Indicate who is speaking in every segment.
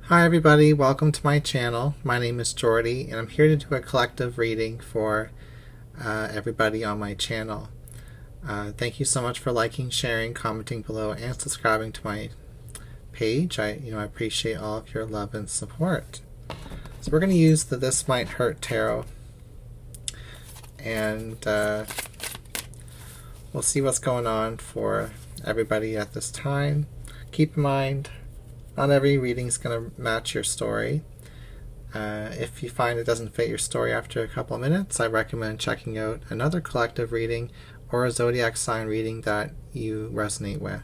Speaker 1: Hi everybody, welcome to my channel. My name is Jordy and I'm here to do a collective reading for everybody on my channel. Thank you so much for liking, sharing, commenting below, and subscribing to my page. I appreciate all of your love and support. So we're going to use the This Might Hurt Tarot, and we'll see what's going on for everybody at this time. Keep in mind, not every reading is going to match your story. If you find it doesn't fit your story after a couple of minutes, I recommend checking out another collective reading or a zodiac sign reading that you resonate with.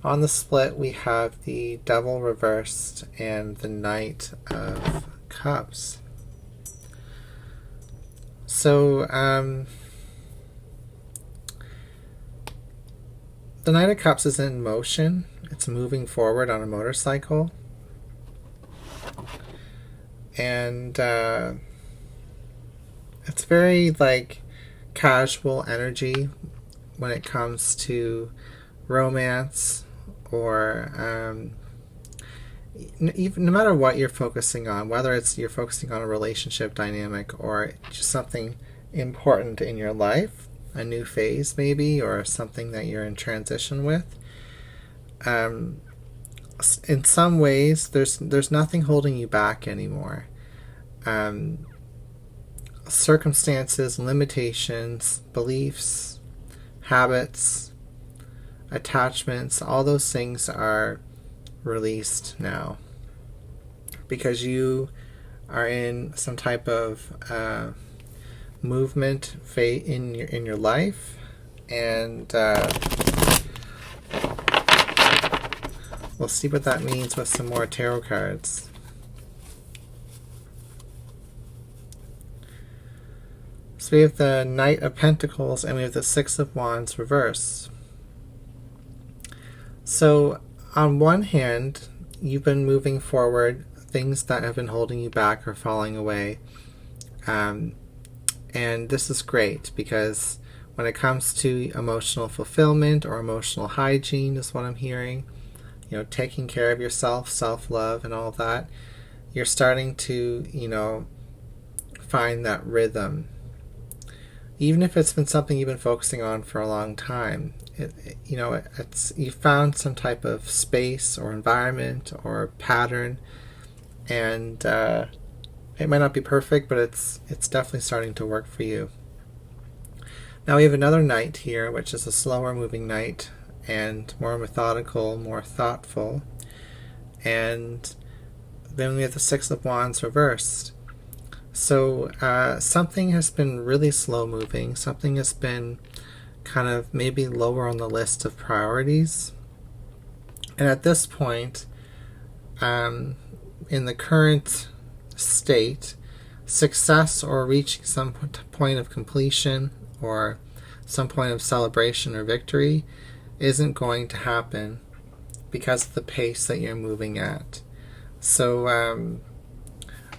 Speaker 1: On the split, we have the Devil reversed and the Knight of Cups. So, the Knight of Cups is in motion. It's moving forward on a motorcycle. And it's very casual energy when it comes to romance, or even no matter what you're focusing on, whether it's you're focusing on a relationship dynamic or just something important in your life, a new phase maybe, or something that you're in transition with. In some ways, there's nothing holding you back anymore. Circumstances, limitations, beliefs, habits, attachments, all those things are released now because you are in some type of movement in your life, and we'll see what that means with some more tarot cards. So we have the Knight of Pentacles and we have the Six of Wands reversed. So on one hand, you've been moving forward, things that have been holding you back are falling away. And this is great because when it comes to emotional fulfillment or emotional hygiene is what I'm hearing, taking care of yourself, self-love and all of that, you're starting to, find that rhythm. Even if it's been something you've been focusing on for a long time, you found some type of space or environment or pattern, and it might not be perfect, but it's definitely starting to work for you. Now we have another Knight here, which is a slower moving Knight and more methodical, more thoughtful. And then we have the Six of Wands reversed. So something has been really slow moving. Something has been kind of maybe lower on the list of priorities. And at this point, in the current state, success or reaching some point of completion or some point of celebration or victory isn't going to happen because of the pace that you're moving at. So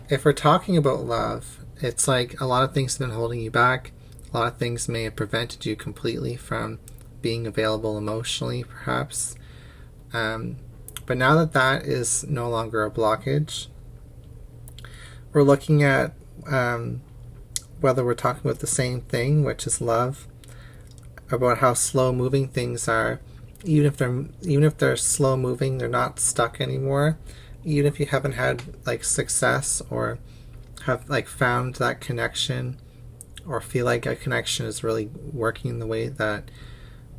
Speaker 1: if we're talking about love, it's like a lot of things have been holding you back. A lot of things may have prevented you completely from being available emotionally, perhaps. But now that that is no longer a blockage, we're looking at whether we're talking about the same thing, which is love, about how slow moving things are. Even if they're slow moving, they're not stuck anymore. Even if you haven't had success or have found that connection or feel like a connection is really working in the way that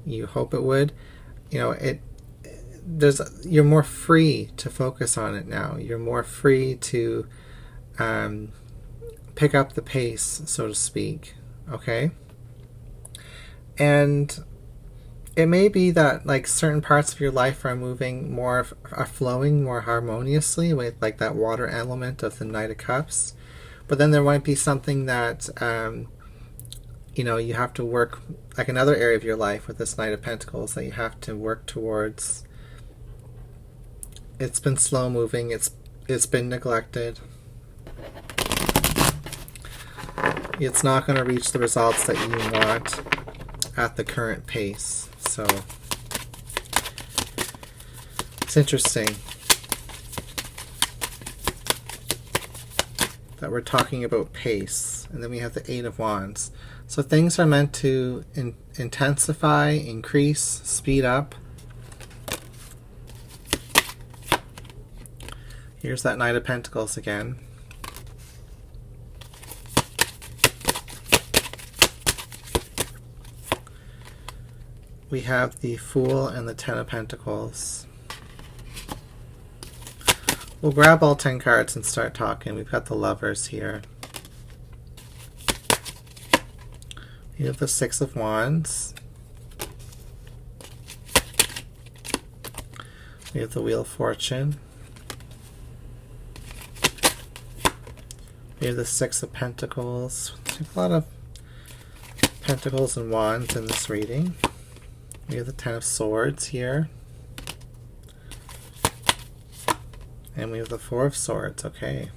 Speaker 1: you hope it would, you're more free to focus on it now. You're more free to pick up the pace, so to speak. Okay? And it may be that certain parts of your life are moving more, are flowing more harmoniously with that water element of the Knight of Cups. But then there might be something that you have to work, another area of your life with this Knight of Pentacles that you have to work towards. It's been slow moving, it's been neglected. It's not going to reach the results that you want at the current pace. So it's interesting. that we're talking about pace. And then we have the Eight of Wands. So things are meant to intensify, increase, speed up. Here's that Knight of Pentacles again. We have the Fool and the Ten of Pentacles. We'll grab all 10 cards and start talking. We've got the Lovers here. We have the Six of Wands. We have the Wheel of Fortune. We have the Six of Pentacles. There's a lot of Pentacles and Wands in this reading. We have the Ten of Swords here. And we have the Four of Swords, okay.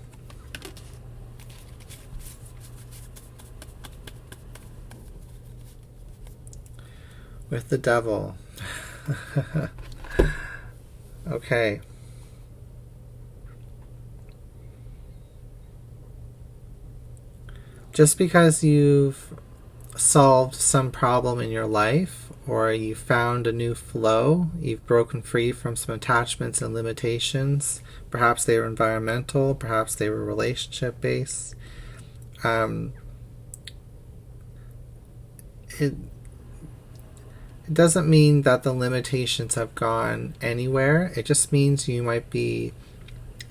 Speaker 1: With the Devil. Okay. Just because you've solved some problem in your life, or you found a new flow, you've broken free from some attachments and limitations, perhaps they were environmental, perhaps they were relationship based, it doesn't mean that the limitations have gone anywhere. It just means you might be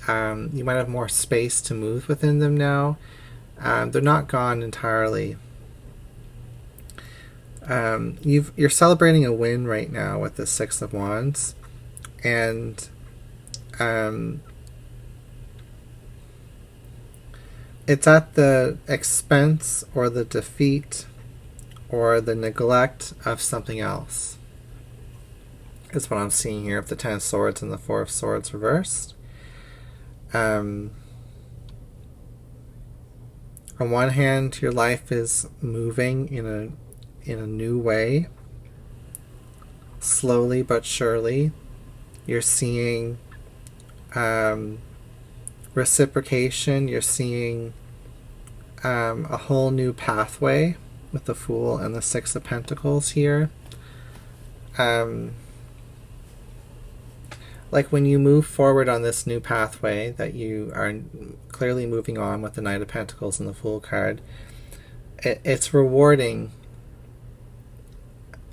Speaker 1: you might have more space to move within them now. They're not gone entirely. You're celebrating a win right now with the Six of Wands, and it's at the expense or the defeat or the neglect of something else, is what I'm seeing here, of the Ten of Swords and the Four of Swords reversed. On one hand, your life is moving in a new way, slowly but surely. You're seeing reciprocation. You're seeing a whole new pathway with the Fool and the Six of Pentacles here. Like when you move forward on this new pathway that you are clearly moving on with the Knight of Pentacles and the Fool card, it's rewarding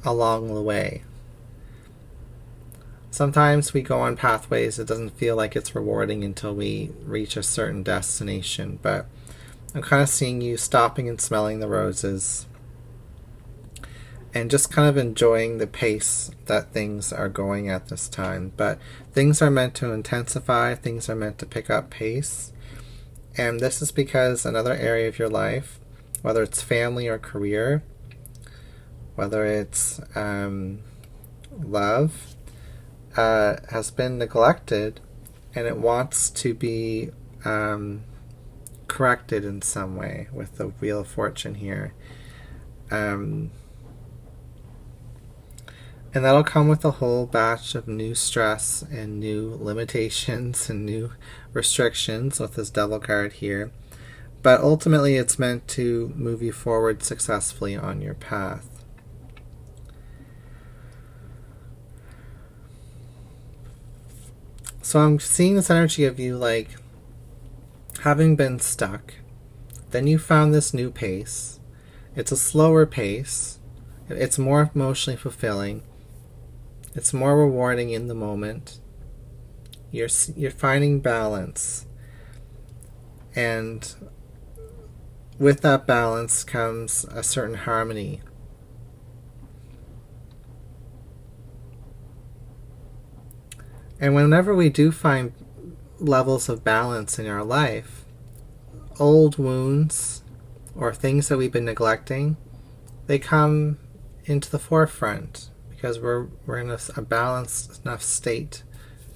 Speaker 1: along the way. Sometimes we go on pathways, it doesn't feel like it's rewarding until we reach a certain destination, but I'm kind of seeing you stopping and smelling the roses and just kind of enjoying the pace that things are going at this time. But things are meant to intensify, things are meant to pick up pace, and this is because another area of your life, whether it's family or career, whether it's love, has been neglected, and it wants to be corrected in some way with the Wheel of Fortune here. And that'll come with a whole batch of new stress and new limitations and new restrictions with this Devil card here. But ultimately it's meant to move you forward successfully on your path. So I'm seeing this energy of you like having been stuck. Then you found this new pace. It's a slower pace. It's more emotionally fulfilling. It's more rewarding in the moment. You're finding balance. And with that balance comes a certain harmony. And whenever we do find levels of balance in our life, old wounds or things that we've been neglecting, they come into the forefront because we're in a balanced enough state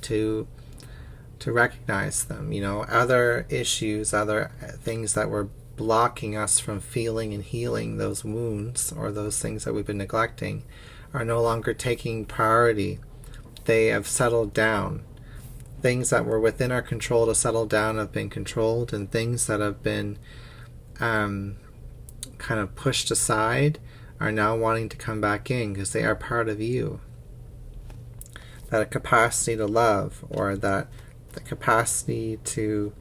Speaker 1: to recognize them. You know, other issues, other things that were blocking us from feeling and healing those wounds or those things that we've been neglecting are no longer taking priority. They have settled down. things that were within our control to settle down have been controlled, and things that have been kind of pushed aside are now wanting to come back in because they are part of you. That capacity to love, or that the capacity to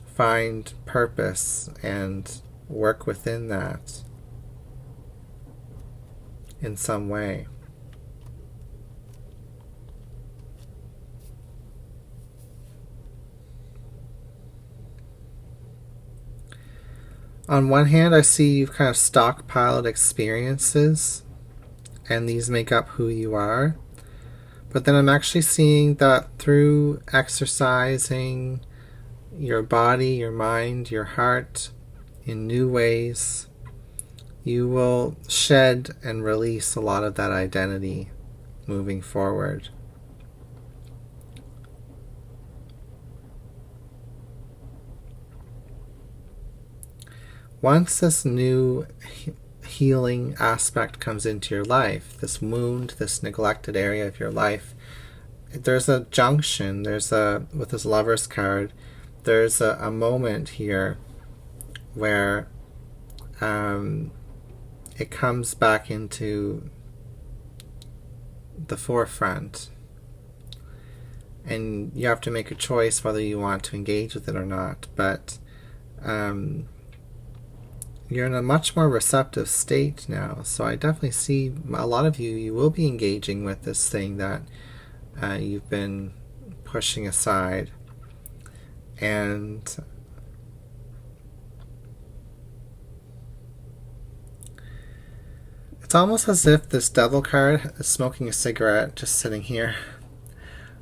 Speaker 1: find purpose and work within that in some way. On one hand, I see you've kind of stockpiled experiences, and these make up who you are. But then I'm actually seeing that through exercising your body, your mind, your heart in new ways, you will shed and release a lot of that identity moving forward. Once this new healing aspect comes into your life, this wound, this neglected area of your life, there's a junction, with this Lover's card, there's a moment here where it comes back into the forefront, and you have to make a choice whether you want to engage with it or not. But you're in a much more receptive state now, so I definitely see a lot of you will be engaging with this thing that you've been pushing aside. And it's almost as if this Devil card is smoking a cigarette, just sitting here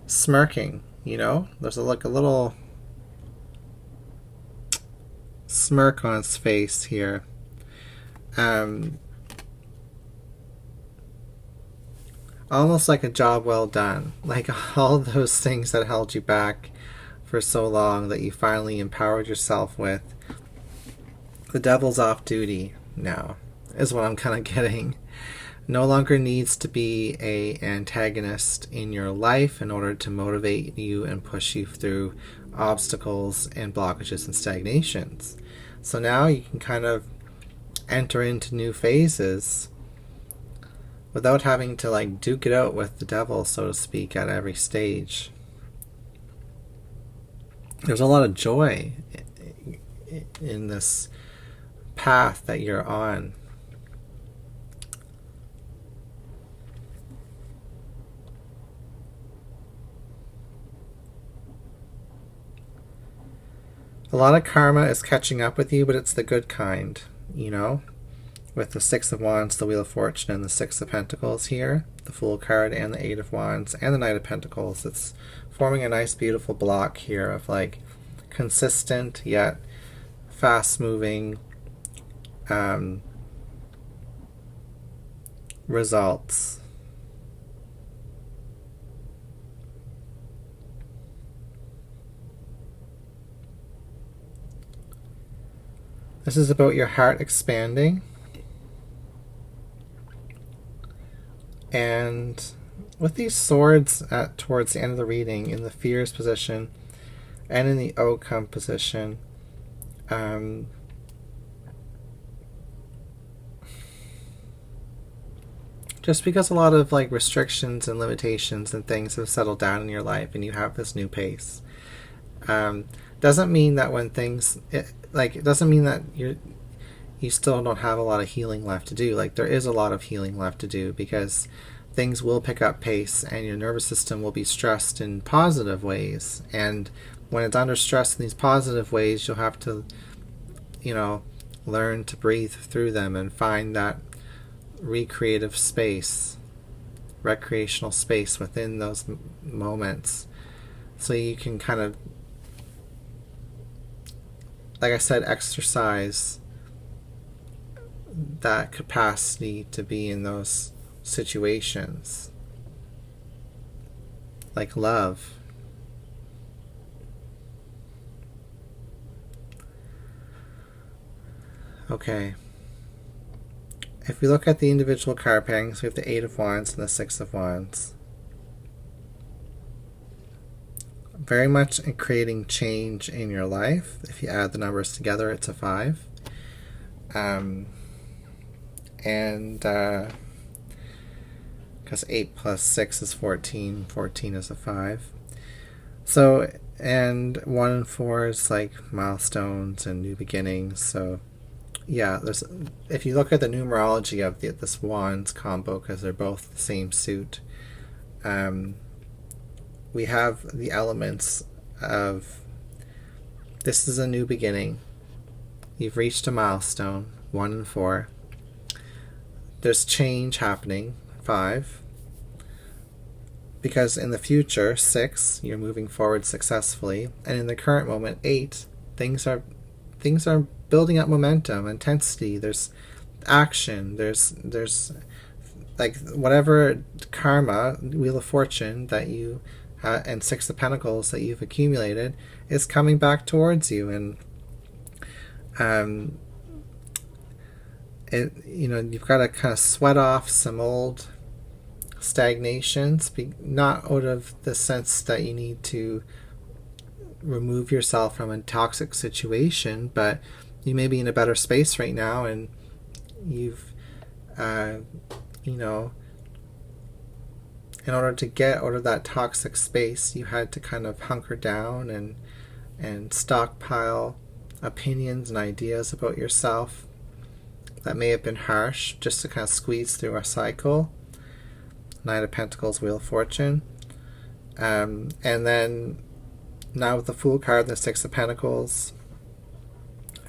Speaker 1: smirking, there's a little smirk on its face here. Almost like a job well done, like all those things that held you back for so long that you finally empowered yourself with. The Devil's off duty now, is what I'm kind of getting. No longer needs to be an antagonist in your life in order to motivate you and push you through obstacles and blockages and stagnations. So now you can kind of enter into new phases without having to duke it out with the devil, so to speak, at every stage. There's a lot of joy in this path that you're on. A lot of karma is catching up with you, but it's the good kind, with the Six of Wands, the Wheel of Fortune, and the Six of Pentacles here, the Fool card, and the Eight of Wands, and the Knight of Pentacles. It's forming a nice, beautiful block here of consistent yet fast-moving results. This is about your heart expanding. And with these swords towards the end of the reading, in the Fears position and in the Outcome position, just because a lot of restrictions and limitations and things have settled down in your life and you have this new pace, doesn't mean that when things it doesn't mean that you still don't have a lot of healing left to do. There is a lot of healing left to do, because things will pick up pace and your nervous system will be stressed in positive ways, and when it's under stress in these positive ways, you'll have to learn to breathe through them and find that recreational space within those moments, so you can kind of, like I said, exercise that capacity to be in those situations. Like love. Okay. If we look at the individual card pairings, we have the Eight of Wands and the Six of Wands. very much in creating change in your life. If you add the numbers together, it's a 5. And because 8 plus 6 is 14, 14 is a 5. So, and 1 and 4 is like milestones and new beginnings. So yeah, if you look at the numerology of this wands combo, because they're both the same suit, we have the elements of, this is a new beginning. You've reached a milestone, 1 and 4. There's change happening, 5. Because in the future, 6, you're moving forward successfully. And in the current moment, 8, things are building up momentum, intensity, there's action, there's like whatever karma, Wheel of Fortune that you and 6 of Pentacles that you've accumulated is coming back towards you. And you've got to kind of sweat off some old stagnations, not out of the sense that you need to remove yourself from a toxic situation, but you may be in a better space right now, and you've in order to get out of that toxic space, you had to kind of hunker down and stockpile opinions and ideas about yourself that may have been harsh, just to kind of squeeze through a cycle. Knight of Pentacles, Wheel of Fortune. And then now with the Fool card and the 6 of Pentacles,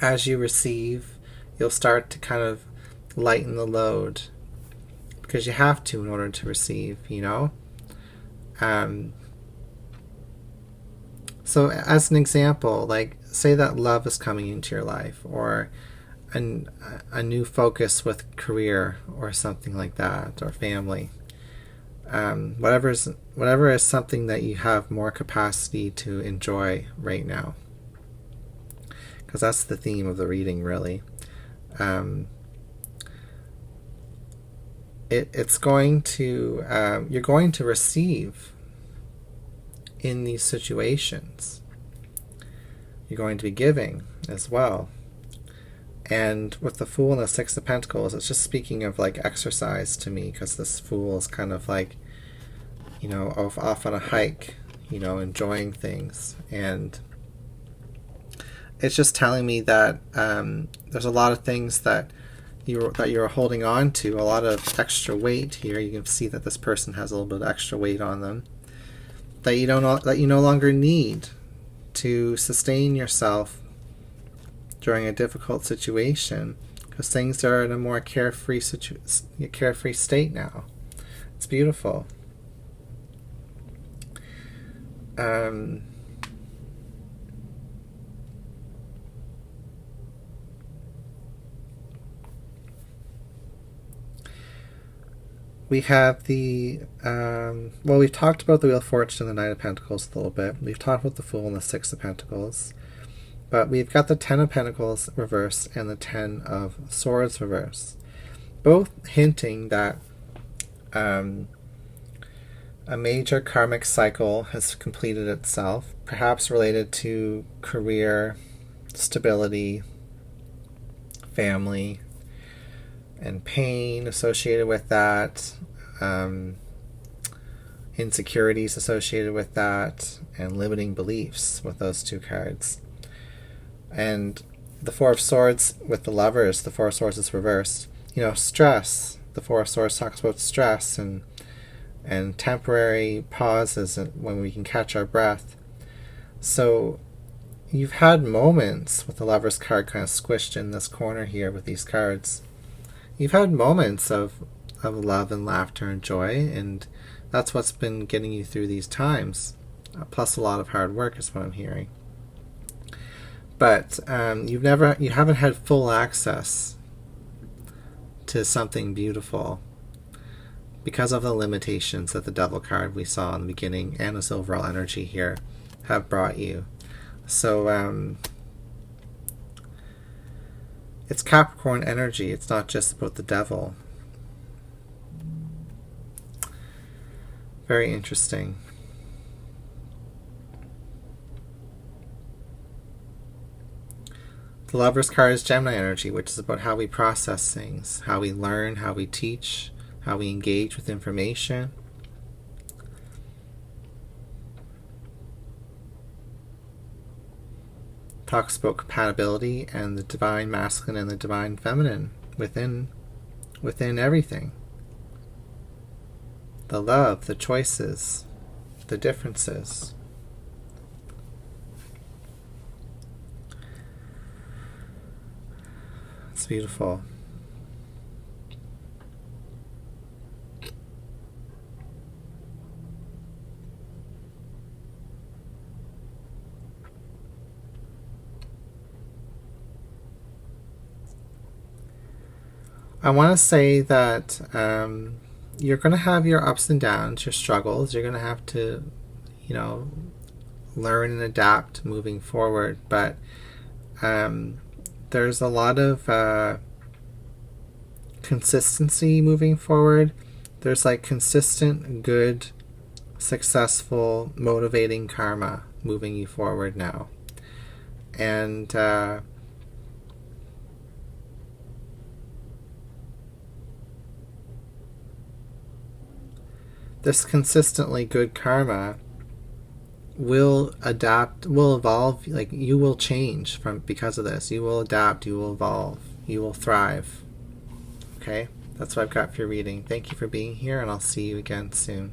Speaker 1: as you receive, you'll start to kind of lighten the load, because you have to in order to receive, So as an example, like say that love is coming into your life, or a new focus with career or something like that, or family. Whatever is something that you have more capacity to enjoy right now, because that's the theme of the reading, really. It's going to you're going to receive in these situations. You're going to be giving as well. And with the Fool and the 6 of Pentacles, it's just speaking of like exercise to me, because this Fool is kind of like, off on a hike, enjoying things. And it's just telling me that there's a lot of things that you're holding on to, a lot of extra weight here. You can see that this person has a little bit of extra weight on them that you no longer need to sustain yourself during a difficult situation, because things are in a more carefree state now. It's beautiful. We have the we've talked about the Wheel of Fortune and the Knight of Pentacles a little bit. We've talked about the Fool and the 6 of Pentacles. But we've got the 10 of Pentacles reverse and the 10 of Swords reverse, both hinting that a major karmic cycle has completed itself, perhaps related to career, stability, family, and pain associated with that, insecurities associated with that, and limiting beliefs with those 2 cards. And the 4 of Swords with the Lovers, the 4 of Swords is reversed. Stress. The 4 of Swords talks about stress and temporary pauses when we can catch our breath. So you've had moments with the Lovers card kind of squished in this corner here with these cards. You've had moments of love and laughter and joy, and that's what's been getting you through these times. Plus a lot of hard work is what I'm hearing. But you haven't had full access to something beautiful because of the limitations that the Devil card we saw in the beginning and this overall energy here have brought you. So it's Capricorn energy. It's not just about the Devil. Very interesting. The Lover's card is Gemini energy, which is about how we process things, how we learn, how we teach, how we engage with information. Talks about compatibility and the divine masculine and the divine feminine within everything. The love, the choices, the differences. It's beautiful. I want to say that you're going to have your ups and downs, your struggles. You're going to have to, learn and adapt moving forward. But there's a lot of consistency moving forward. There's like consistent, good, successful, motivating karma moving you forward now. And this consistently good karma will adapt, will evolve. Like, you will change because of this. You will adapt, you will evolve, you will thrive. Okay? That's what I've got for your reading. Thank you for being here, and I'll see you again soon.